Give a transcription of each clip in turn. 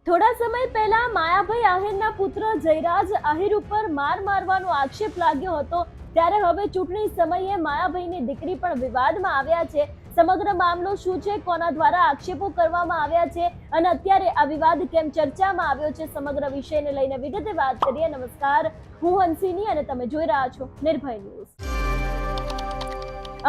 થોડા સમય પહેલા માયાભાઈ આહિરના પુત્ર જયરાજ આહિર ઉપર મારવાનો આક્ષેપ લાગ્યો હતો, ત્યારે હવે ચૂંટણી સમયે માયાભાઈની દીકરી પણ વિવાદમાં આવ્યા છે। સમગ્ર મામલો શું છે, કોના દ્વારા આક્ષેપો કરવામાં આવ્યા છે અને અત્યારે આ વિવાદ કેમ ચર્ચામાં આવ્યો છે, સમગ્ર વિષયને લઈને વિગતે વાત કરીએ। નમસ્કાર, હું હંસિની અને તમે જોઈ રહ્યા છો નિર્ભય ન્યૂઝ।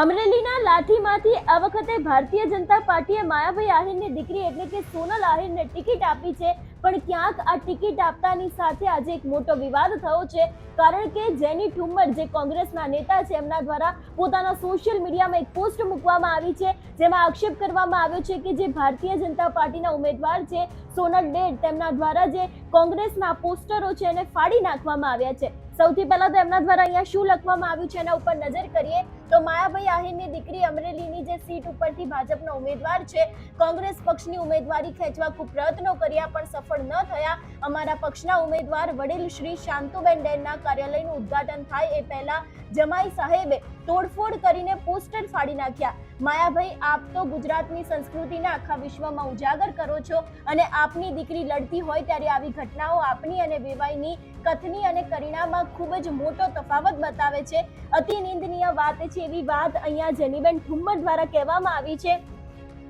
અમરેલીના લાઠીમાંથી આ વખતે ભારતીય જનતા પાર્ટીએ માયાભાઈ આહિરની દીકરી એટલે કે સોનલ આહિરને ટિકિટ આપી છે, પણ ક્યાંક આ ટિકિટ આપતાની સાથે આજે એક મોટો વિવાદ થયો છે, કારણ કે જેની ઠુમ્મર જે કોંગ્રેસના નેતા છે એમના દ્વારા પોતાના સોશિયલ મીડિયામાં એક પોસ્ટ મૂકવામાં આવી છે, જેમાં આક્ષેપ કરવામાં આવ્યો છે કે જે ભારતીય જનતા પાર્ટીના ઉમેદવાર છે સોનલ ડેડ, તેમના દ્વારા જે કોંગ્રેસના પોસ્ટરો છે એને ફાડી નાખવામાં આવ્યા છે। સૌથી પહેલા તો એમના દ્વારા અહીંયા શું લખવામાં આવ્યું છે એના ઉપર નજર કરીએ તો માયાભાઈ આહિરની દીકરી અમરેલીની જે સીટ ઉપરથી ભાજપના ઉમેદવાર છે, કોંગ્રેસ પક્ષની ઉમેદવારી ખેંચવા ખૂબ પ્રયત્નો કર્યા પણ સફળ ન થયા। અમારા પક્ષના ઉમેદવાર વડીલ શ્રી શાંતુબેન ડેરના કાર્યાલયનું ઉદ્ઘાટન થાય એ પહેલા જમાઈ સાહેબે તોડફોડ કરીને પોસ્ટર ફાડી નાખ્યા। માયાભાઈ, આપ તો ગુજરાતની સંસ્કૃતિને આખા વિશ્વમાં ઉજાગર કરો છો અને આપની દીકરી લડતી હોય ત્યારે આવી ઘટનાઓ આપની અને વેવાઈની કથની અને કરિણામાં ખૂબ જ મોટો તફાવત બતાવે છે। અતિ નિંદનીય વાત છે એવી વાત અહીંયા જેનીબેન ઠુમ્મર દ્વારા કહેવામાં આવી છે।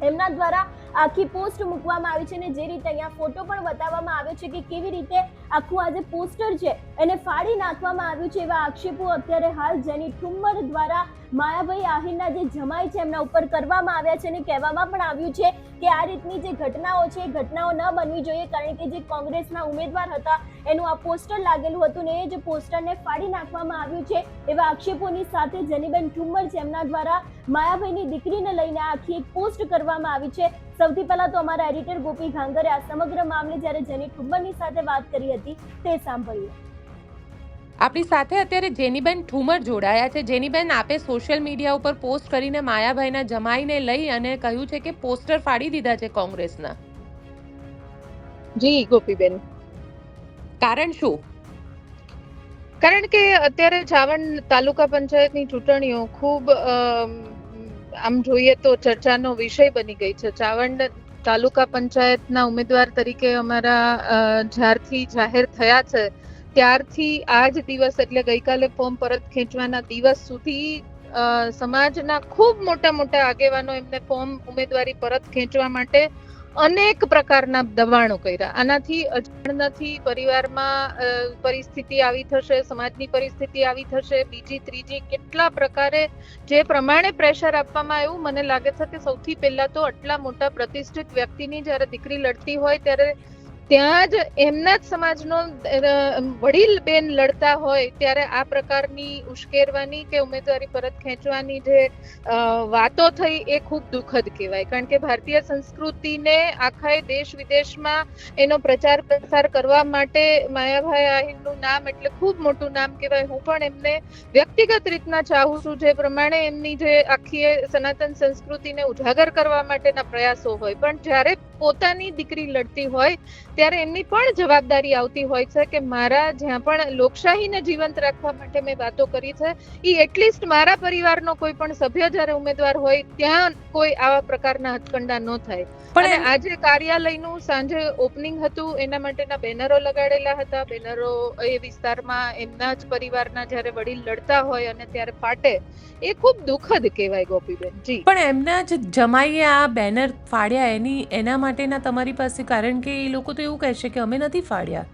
એમના દ્વારા આખી પોસ્ટ મૂકવામાં આવી છે અને જે રીતે અહીંયા ફોટો પણ બતાવવામાં આવ્યો છે કે કેવી રીતે આખું આ જે પોસ્ટર છે એને ફાડી નાખવામાં આવ્યું છે, એવા આક્ષેપો અત્યારે હાલ જેની ઠુમ્મર દ્વારા માયાભાઈ આહિરના જે જમાઈ છે એમના ઉપર કરવામાં આવ્યા છે અને કહેવામાં પણ આવ્યું છે કે આ રીતની જે ઘટનાઓ છે એ ઘટનાઓ ન બનવી જોઈએ, કારણ કે જે કોંગ્રેસના ઉમેદવાર હતા એનું આ પોસ્ટર લાગેલું હતું ને એ જ પોસ્ટરને ફાડી નાખવામાં આવ્યું છે, એવા આક્ષેપોની સાથે જેનીબેન ઠુમ્મર છે એમના દ્વારા માયાભાઈની દીકરીને લઈને આખી એક પોસ્ટ કરવામાં આવી છે। સૌથી પહેલા તો અમારા એડિટર ગોપી ઘાંગરે આ સમગ્ર મામલે જ્યારે જેની ઠુમ્મરની સાથે વાત કરી હતી તે સાંભળીએ। આપણી સાથે અત્યારે જેનીબેન ઠુમર જોડાયા છે। જેનીબેન, આપે સોશિયલ મીડિયા ઉપર પોસ્ટ કરીને માયાભાઈના જમાઈને લઈ અને કહ્યું છે કે પોસ્ટર ફાડી દીધા છે કોંગ્રેસના। જી ગોપીબેન, કારણ શું? કારણ કે અત્યારે ચાવંડ તાલુકા પંચાયતની ચૂંટણીઓ ખૂબ આમ જોઈએ તો ચર્ચાનો વિષય બની ગઈ છે। ચાવંડ તાલુકા પંચાયતના ઉમેદવાર તરીકે અમારા જ્યારથી જાહેર થયા છે ત્યારથી આજ દિવસ એટલે ગઈકાલે ફોર્મ પરત ખેંચવાના દિવસ સુધી સમાજના ખૂબ મોટા આગેવાનો એમને ફોર્મ ઉમેદવારી પરત ખેંચવા માટે અનેક પ્રકારના દબાણો કર્યા। આનાથી અજાણતાથી પરિવારમાં પરિસ્થિતિ આવી થશે, સમાજની પરિસ્થિતિ આવી થશે, બીજી ત્રીજી કેટલા પ્રકારે જે પ્રમાણે પ્રેશર આપવામાં આવ્યું, મને લાગે છે કે સૌથી પહેલા તો આટલા મોટા પ્રતિષ્ઠિત વ્યક્તિની જ્યારે દીકરી લડતી હોય ત્યારે ત્યાં જ એમના જ સમાજનો વડીલ બેન લડતા હોય ત્યારે આ પ્રકારની ઉશ્કેરવાની કે ઉમેદવારી પરત ખેંચવાની જે વાતો થઈ એ ખૂબ દુઃખદ કહેવાય, કારણ કે ભારતીય સંસ્કૃતિને આખા દેશ વિદેશમાં એનો પ્રચાર પ્રસાર કરવા માટે માયાભાઈ આહિરનું નામ એટલે ખૂબ મોટું નામ કહેવાય। હું પણ એમને વ્યક્તિગત રીતના ચાહું છું, જે પ્રમાણે એમની જે આખી સનાતન સંસ્કૃતિને ઉજાગર કરવા માટેના પ્રયાસો હોય, પણ જ્યારે પોતાની દીકરી લડતી હોય ત્યારે એમની પણ જવાબદારી આવતી હોય છે કે મારા જ્યાં પણ લોકશાહીને જીવંત રાખવા માટે મેં વાતો કરી છે એ એટલીસ્ટ મારા પરિવારનો કોઈ પણ સભ્ય જ્યારે ઉમેદવાર હોય ત્યાં કોઈ આવા પ્રકારના હથકંડા ન થાય। પણ આજે કાર્યાલયનું સાંજે ઓપનિંગ હતું, એના માટેના બેનરો લગાડેલા હતા। બેનરો એ વિસ્તારમાં એમના જ પરિવારના જ્યારે વડીલ લડતા હોય અને ત્યારે ફાટે એ ખૂબ દુઃખદ કહેવાય ગોપીબેન। જી, પણ એમના જ જમાઈએ આ બેનર ફાડ્યા એના માટેના તમારી પાસે કારણ કે એ લોકો તો એવું કહેશે કે અમે નથી ફાડ્યા।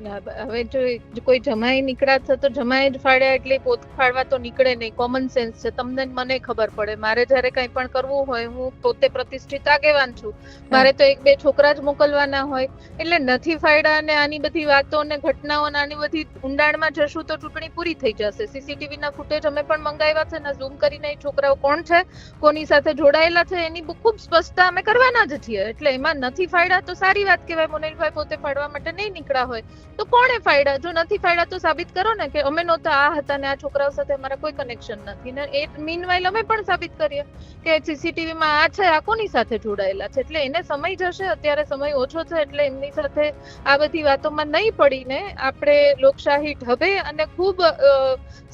હવે જો કોઈ જમાઈ નીકળ્યા છે તો જમાઈ જ ફાડ્યા એટલે પોત ફાડવા તો નીકળે નહીં, કોમન સેન્સ છે। તમને મને ખબર પડે, મારે જ્યારે કંઈ પણ કરવું હોય, હું પોતે પ્રતિષ્ઠિત આગેવાન છું, મારે તો એક બે છોકરા જ મોકલવાના હોય, એટલે નથી ફાડ્યા અને આની બધી વાતો અને ઘટનાઓ આની બધી ઊંડાણમાં જશું તો ચૂંટણી પૂરી થઈ જશે। સીસીટીવી ના ફૂટેજ અમે પણ મંગાવ્યા છે ને ઝૂમ કરીને છોકરાઓ કોણ છે, કોની સાથે જોડાયેલા છે એની ખૂબ સ્પષ્ટતા અમે કરવાના જ છીએ, એટલે એમાં નથી ફાડ્યા તો સારી વાત કહેવાય। મોનિલભાઈ પોતે ફાડવા માટે નહીં નીકળ્યા હોય તો કોણે ફાડ્યા? જો નથી ફાડ્યા તો સાબિત કરો ને કે અમે નહોતા, આ હતા ને આ છોકરાઓ સાથે અમારા કોઈ કનેક્શન નથી. ને એ મીનવાઇલ અમે પણ સાબિત કરીએ કે સીસીટીવીમાં આ છે, આ કોની સાથે જોડાયેલા છે. એટલે એને સમય જશે, અત્યારે સમય ઓછો છે, એટલે એમની સાથે આ બધી વાતોમાં નહીં પડીને આપણે લોકશાહી ઢબે અને ખૂબ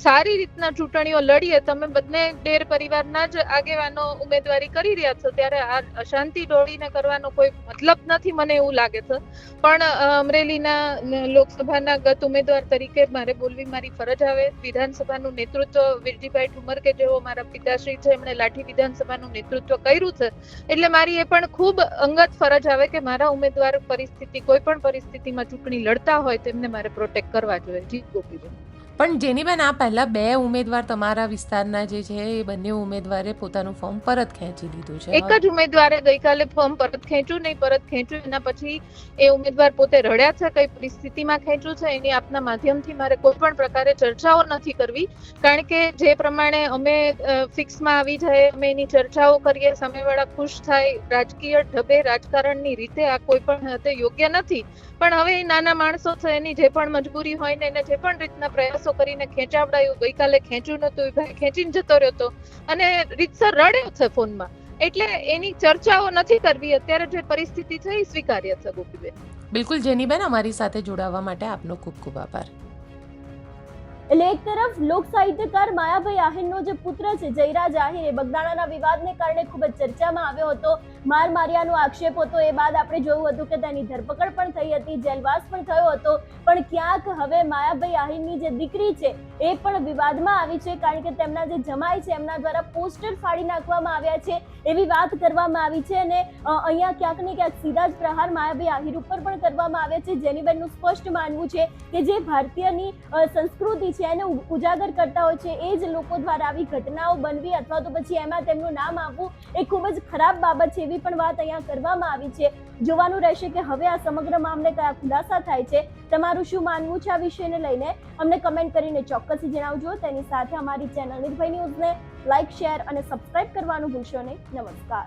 સારી રીતના ચૂંટણીઓ લડીએ. તમે બંને ડેર પરિવારના જ આગેવાનો ઉમેદવારી કરી રહ્યા છો, ત્યારે આ અશાંતિ દોડીને કરવાનો કોઈ મતલબ નથી, મને એવું લાગે છે. પણ અમરેલીના લોકસભાના ગત ઉમેદવાર તરીકે મારે બોલવી મારી ફરજ આવે. વિધાનસભાનું નેતૃત્વ વિરજીભાઈ ઠુમર કે જેઓ મારા પિતાશ્રી છે, એમણે લાઠી વિધાનસભાનું નેતૃત્વ કર્યું છે, એટલે મારી એ પણ ખૂબ અંગત ફરજ આવે કે મારા ઉમેદવાર કોઈ પણ પરિસ્થિતિમાં ચૂંટણી લડતા હોય તેમને મારે પ્રોટેક્ટ કરવા જોઈએ. જી ગોપીબેન. પણ જેનીબેન, આ પહેલા 2 ઉમેદવાર તમારા વિસ્તારના જે છે એ બંને ઉમેદવારે પોતાનું ફોર્મ પરત ખેંચી લીધું છે. એક જ ઉમેદવારે ગઈકાલે ફોર્મ પરત ખેંચ્યું. એના પછી એ ઉમેદવાર પોતે રડ્યા છે. કઈ પરિસ્થિતિમાં ખેંચ્યું છે એની આપના માધ્યમથી મારે કોઈ પણ પ્રકારે ચર્ચાઓ નથી કરવી, કારણ કે જે પ્રમાણે અમે ફિક્સમાં આવી જાય, અમે એની ચર્ચાઓ કરીએ, સામેવાળા ખુશ થાય, રાજકીય ઢબે રાજકારણની રીતે આ કોઈ પણ યોગ્ય નથી. પણ હવે એ નાના માણસો છે, એની જે પણ મજબૂરી હોય ને એને જે પણ રીતના પ્રયાસો કરીને ખેંચાવડાયું. ગઈકાલે ખેંચ્યું નતું, એ ભાઈ ખેંચીને જતો રહ્યો હતો અને રીતસર રડ્યો છે ફોનમાં. એટલે એની ચર્ચાઓ નથી કરવી. અત્યારે જે પરિસ્થિતિ છે એ સ્વીકાર્ય છે. ગોપીબેન. બિલકુલ જેનીબેન, અમારી સાથે જોડાવા માટે આપનો ખૂબ ખૂબ આભાર. એટલે એક તરફ લોક સાહિત્યકાર માયાભાઈ આહિરનો જે પુત્ર છે જયરાજ આહિર, એ બગદાણાના વિવાદને કારણે ખૂબ જ ચર્ચામાં આવ્યો હતો. માર માર્યાનો આક્ષેપ હતો. એ બાદ આપણે જોયું હતું કે તેની ધરપકડ પણ થઈ હતી, જેલવાસ પણ થયો હતો. પણ ક્યાંક હવે માયાભાઈ આહિરની જે દીકરી છે એ પણ વિવાદમાં આવી છે, કારણ કે તેમના જે જમાઈ છે એમના દ્વારા પોસ્ટર ફાડી નાખવામાં આવ્યા છે એવી વાત કરવામાં આવી છે. અને અહીંયા ક્યાંક ને ક્યાંક સીધા જ પ્રહાર માયાભાઈ આહિર ઉપર પણ કરવામાં આવ્યા છે. જેનીબેનનું સ્પષ્ટ માનવું છે કે જે ભારતીયની સંસ્કૃતિ છે એને ઉજાગર કરતા હોય છે એ જ લોકો દ્વારા આવી ઘટનાઓ બનવી અથવા તો પછી એમાં તેમનું નામ આવવું એ ખૂબ જ ખરાબ બાબત છે, એવી પણ વાત અહીંયા કરવામાં આવી છે. જોવાનું રહેશે કે હવે આ સમગ્ર મામલે કયા ખુલાસા થાય છે. તમારું શું માનવું છે આ વિષયને લઈને અમને કમેન્ટ કરીને ચોક્કસથી જણાવજો. તેની સાથે અમારી ચેનલ નિર્ભય ન્યૂઝને લાઇક, શેર અને સબસ્ક્રાઇબ કરવાનું ભૂલશો નહીં. નમસ્કાર.